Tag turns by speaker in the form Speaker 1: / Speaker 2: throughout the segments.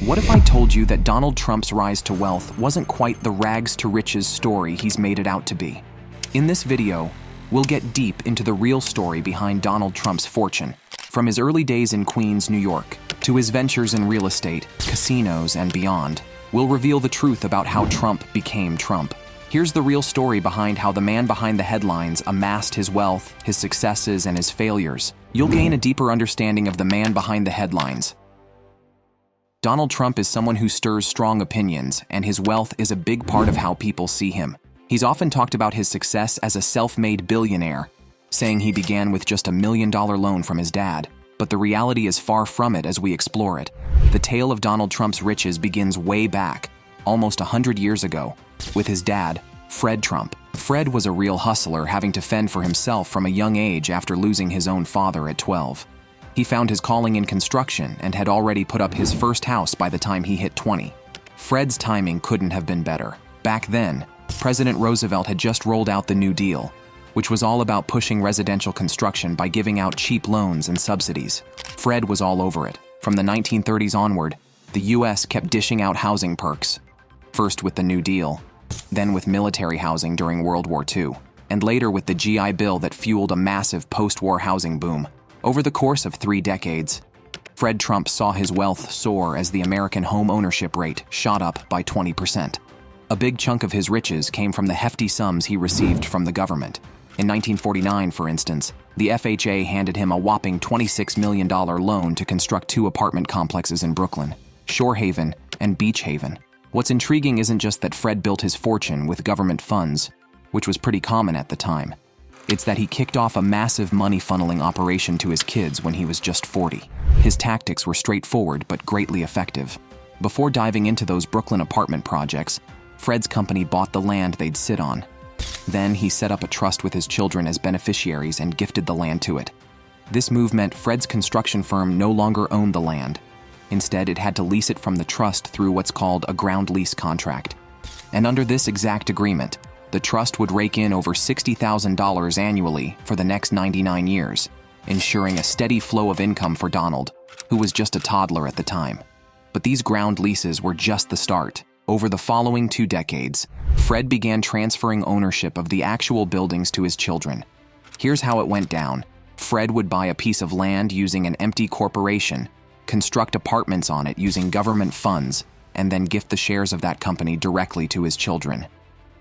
Speaker 1: What if I told you that Donald Trump's rise to wealth wasn't quite the rags to riches story he's made it out to be? In this video, we'll get deep into the real story behind Donald Trump's fortune, from his early days in Queens, New York, to his ventures in real estate, casinos, and beyond. We'll reveal the truth about how Trump became Trump. Here's the real story behind how the man behind the headlines amassed his wealth, his successes, and his failures. You'll gain a deeper understanding of the man behind the headlines. Donald Trump is someone who stirs strong opinions, and his wealth is a big part of how people see him. He's often talked about his success as a self-made billionaire, saying he began with just $1 million loan from his dad. But the reality is far from it as we explore it. The tale of Donald Trump's riches begins way back, almost 100 years ago, with his dad, Fred Trump. Fred was a real hustler, having to fend for himself from a young age after losing his own father at 12. He found his calling in construction and had already put up his first house by the time he hit 20. Fred's timing couldn't have been better. Back then, President Roosevelt had just rolled out the New Deal, which was all about pushing residential construction by giving out cheap loans and subsidies. Fred was all over it. From the 1930s onward, the U.S. kept dishing out housing perks, first with the New Deal, then with military housing during World War II, and later with the GI Bill that fueled a massive post-war housing boom. Over the course of 3 decades, Fred Trump saw his wealth soar as the American home ownership rate shot up by 20%. A big chunk of his riches came from the hefty sums he received from the government. In 1949, for instance, the FHA handed him a whopping $26 million loan to construct 2 apartment complexes in Brooklyn, Shore Haven and Beach Haven. What's intriguing isn't just that Fred built his fortune with government funds, which was pretty common at the time. It's that he kicked off a massive money funneling operation to his kids when he was just 40. His tactics were straightforward but greatly effective. Before diving into those Brooklyn apartment projects, Fred's company bought the land they'd sit on. Then he set up a trust with his children as beneficiaries and gifted the land to it. This move meant Fred's construction firm no longer owned the land. Instead, it had to lease it from the trust through what's called a ground lease contract. And under this exact agreement, the trust would rake in over $60,000 annually for the next 99 years, ensuring a steady flow of income for Donald, who was just a toddler at the time. But these ground leases were just the start. Over the following 2 decades, Fred began transferring ownership of the actual buildings to his children. Here's how it went down. Fred would buy a piece of land using an empty corporation, construct apartments on it using government funds, and then gift the shares of that company directly to his children.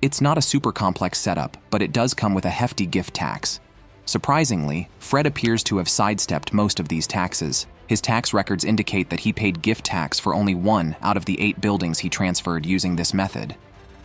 Speaker 1: It's not a super complex setup, but it does come with a hefty gift tax. Surprisingly, Fred appears to have sidestepped most of these taxes. His tax records indicate that he paid gift tax for only 1 out of the 8 buildings he transferred using this method.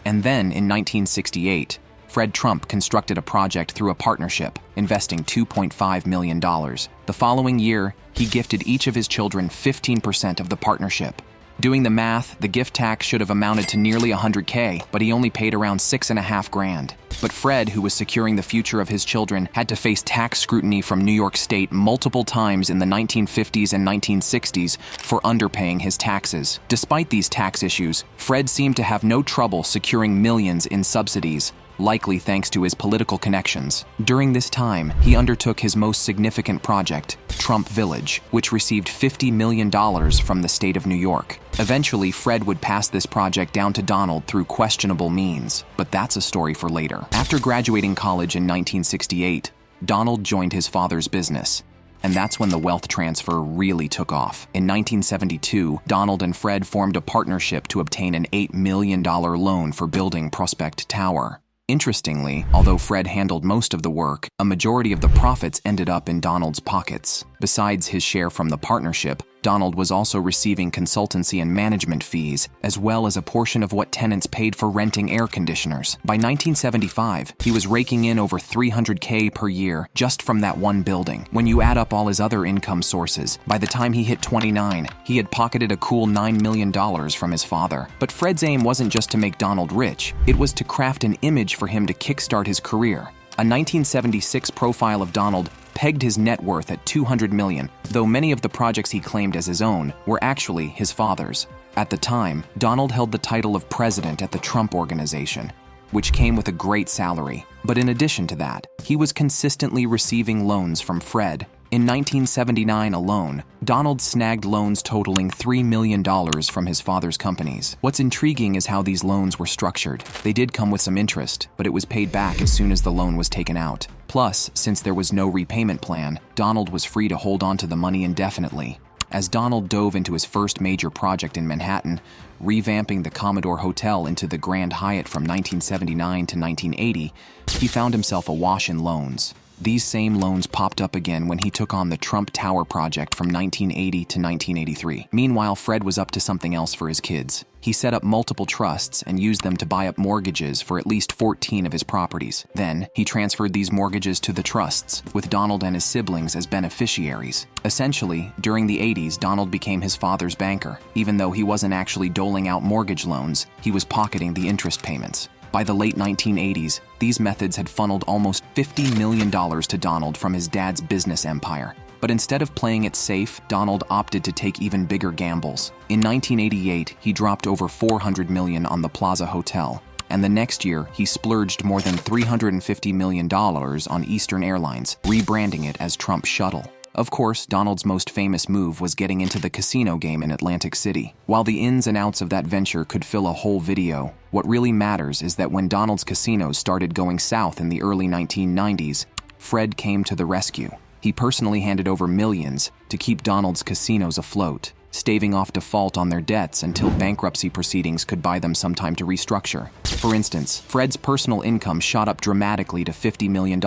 Speaker 1: And then, in 1968, Fred Trump constructed a project through a partnership, investing $2.5 million. The following year, he gifted each of his children 15% of the partnership. Doing the math, the gift tax should have amounted to nearly $100K, but he only paid around $6.5 grand. But Fred, who was securing the future of his children, had to face tax scrutiny from New York State multiple times in the 1950s and 1960s for underpaying his taxes. Despite these tax issues, Fred seemed to have no trouble securing millions in subsidies, likely thanks to his political connections. During this time, he undertook his most significant project, Trump Village, which received $50 million from the state of New York. Eventually, Fred would pass this project down to Donald through questionable means, but that's a story for later. After graduating college in 1968, Donald joined his father's business, and that's when the wealth transfer really took off. In 1972, Donald and Fred formed a partnership to obtain an $8 million loan for building Prospect Tower. Interestingly, although Fred handled most of the work, a majority of the profits ended up in Donald's pockets. Besides his share from the partnership, Donald was also receiving consultancy and management fees, as well as a portion of what tenants paid for renting air conditioners. By 1975, he was raking in over $300K per year just from that one building. When you add up all his other income sources, by the time he hit 29, he had pocketed a cool $9 million from his father. But Fred's aim wasn't just to make Donald rich, it was to craft an image for him to kickstart his career. A 1976 profile of Donald pegged his net worth at $200 million, though many of the projects he claimed as his own were actually his father's. At the time, Donald held the title of president at the Trump Organization, which came with a great salary. But in addition to that, he was consistently receiving loans from Fred. In 1979 alone, Donald snagged loans totaling $3 million from his father's companies. What's intriguing is how these loans were structured. They did come with some interest, but it was paid back as soon as the loan was taken out. Plus, since there was no repayment plan, Donald was free to hold on to the money indefinitely. As Donald dove into his first major project in Manhattan, revamping the Commodore Hotel into the Grand Hyatt from 1979 to 1980, he found himself awash in loans. These same loans popped up again when he took on the Trump Tower project from 1980 to 1983. Meanwhile, Fred was up to something else for his kids. He set up multiple trusts and used them to buy up mortgages for at least 14 of his properties. Then, he transferred these mortgages to the trusts, with Donald and his siblings as beneficiaries. Essentially, during the 80s, Donald became his father's banker. Even though he wasn't actually doling out mortgage loans, he was pocketing the interest payments. By the late 1980s, these methods had funneled almost $50 million to Donald from his dad's business empire. But instead of playing it safe, Donald opted to take even bigger gambles. In 1988, he dropped over $400 million on the Plaza Hotel, and the next year, he splurged more than $350 million on Eastern Airlines, rebranding it as Trump Shuttle. Of course, Donald's most famous move was getting into the casino game in Atlantic City. While the ins and outs of that venture could fill a whole video, what really matters is that when Donald's casinos started going south in the early 1990s, Fred came to the rescue. He personally handed over millions to keep Donald's casinos afloat, staving off default on their debts until bankruptcy proceedings could buy them some time to restructure. For instance, Fred's personal income shot up dramatically to $50 million,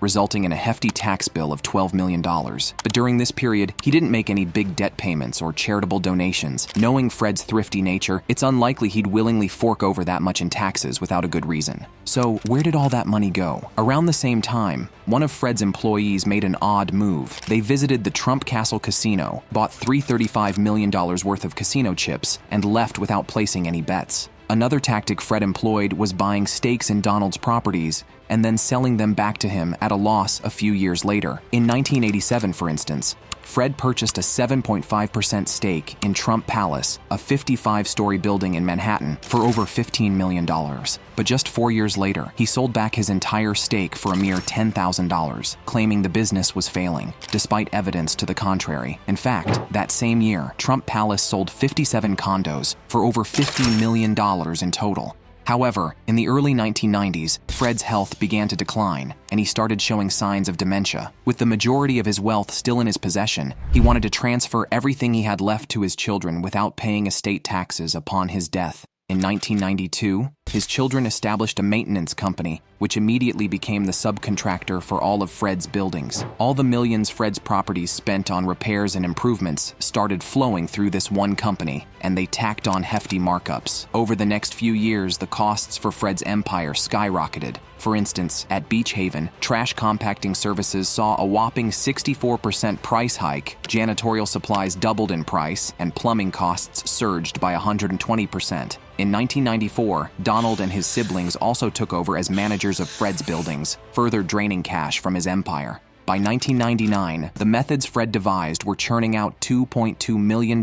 Speaker 1: resulting in a hefty tax bill of $12 million. But during this period, he didn't make any big debt payments or charitable donations. Knowing Fred's thrifty nature, it's unlikely he'd willingly fork over that much in taxes without a good reason. So, where did all that money go? Around the same time, one of Fred's employees made an odd move. They visited the Trump Castle Casino, bought $335 million worth of casino chips, and left without placing any bets. Another tactic Fred employed was buying stakes in Donald's properties and then selling them back to him at a loss a few years later. In 1987, for instance, Fred purchased a 7.5% stake in Trump Palace, a 55-story building in Manhattan, for over $15 million. But just 4 years later, he sold back his entire stake for a mere $10,000, claiming the business was failing, despite evidence to the contrary. In fact, that same year, Trump Palace sold 57 condos for over $50 million in total. However, in the early 1990s, Fred's health began to decline, and he started showing signs of dementia. With the majority of his wealth still in his possession, he wanted to transfer everything he had left to his children without paying estate taxes upon his death. In 1992, his children established a maintenance company, which immediately became the subcontractor for all of Fred's buildings. All the millions Fred's properties spent on repairs and improvements started flowing through this one company, and they tacked on hefty markups. Over the next few years, the costs for Fred's empire skyrocketed. For instance, at Beach Haven, trash compacting services saw a whopping 64% price hike, janitorial supplies doubled in price, and plumbing costs surged by 120%. In 1994, Donald and his siblings also took over as managers of Fred's buildings, further draining cash from his empire. By 1999, the methods Fred devised were churning out $2.2 million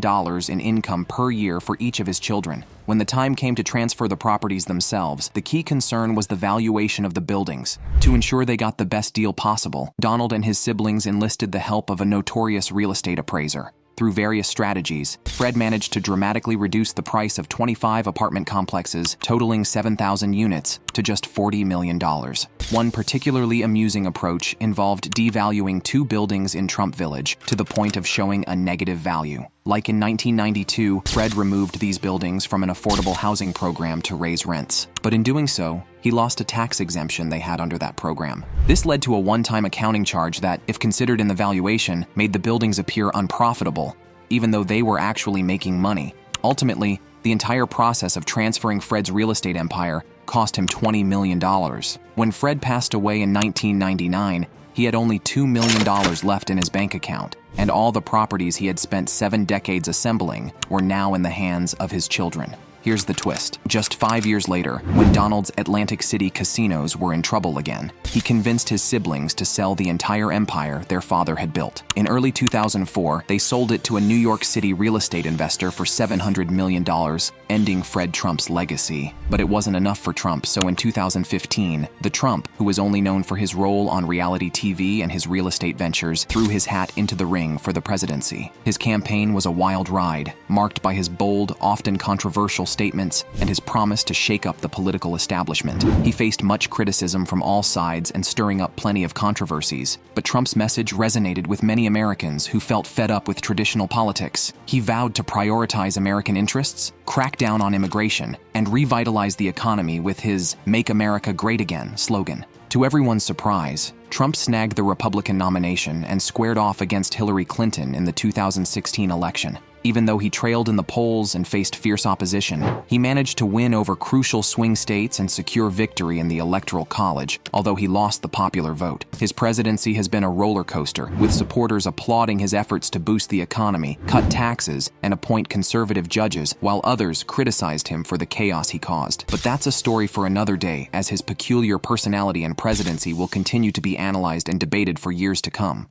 Speaker 1: in income per year for each of his children. When the time came to transfer the properties themselves, the key concern was the valuation of the buildings. To ensure they got the best deal possible, Donald and his siblings enlisted the help of a notorious real estate appraiser. Through various strategies, Fred managed to dramatically reduce the price of 25 apartment complexes, totaling 7,000 units, to just $40 million. One particularly amusing approach involved devaluing 2 buildings in Trump Village to the point of showing a negative value. Like in 1992, Fred removed these buildings from an affordable housing program to raise rents. But in doing so, he lost a tax exemption they had under that program. This led to a one-time accounting charge that, if considered in the valuation, made the buildings appear unprofitable, even though they were actually making money. Ultimately, the entire process of transferring Fred's real estate empire cost him $20 million. When Fred passed away in 1999, he had only $2 million left in his bank account, and all the properties he had spent 7 decades assembling were now in the hands of his children. Here's the twist. Just 5 years later, when Donald's Atlantic City casinos were in trouble again, he convinced his siblings to sell the entire empire their father had built. In early 2004, they sold it to a New York City real estate investor for $700 million, ending Fred Trump's legacy. But it wasn't enough for Trump, so in 2015, the Trump, who was only known for his role on reality TV and his real estate ventures, threw his hat into the ring for the presidency. His campaign was a wild ride, marked by his bold, often controversial statements and his promise to shake up the political establishment. He faced much criticism from all sides and stirring up plenty of controversies, but Trump's message resonated with many Americans who felt fed up with traditional politics. He vowed to prioritize American interests, crack down on immigration, and revitalize the economy with his "Make America Great Again" slogan. To everyone's surprise, Trump snagged the Republican nomination and squared off against Hillary Clinton in the 2016 election. Even though he trailed in the polls and faced fierce opposition, he managed to win over crucial swing states and secure victory in the Electoral College, although he lost the popular vote. His presidency has been a roller coaster, with supporters applauding his efforts to boost the economy, cut taxes, and appoint conservative judges, while others criticized him for the chaos he caused. But that's a story for another day, as his peculiar personality and presidency will continue to be analyzed and debated for years to come.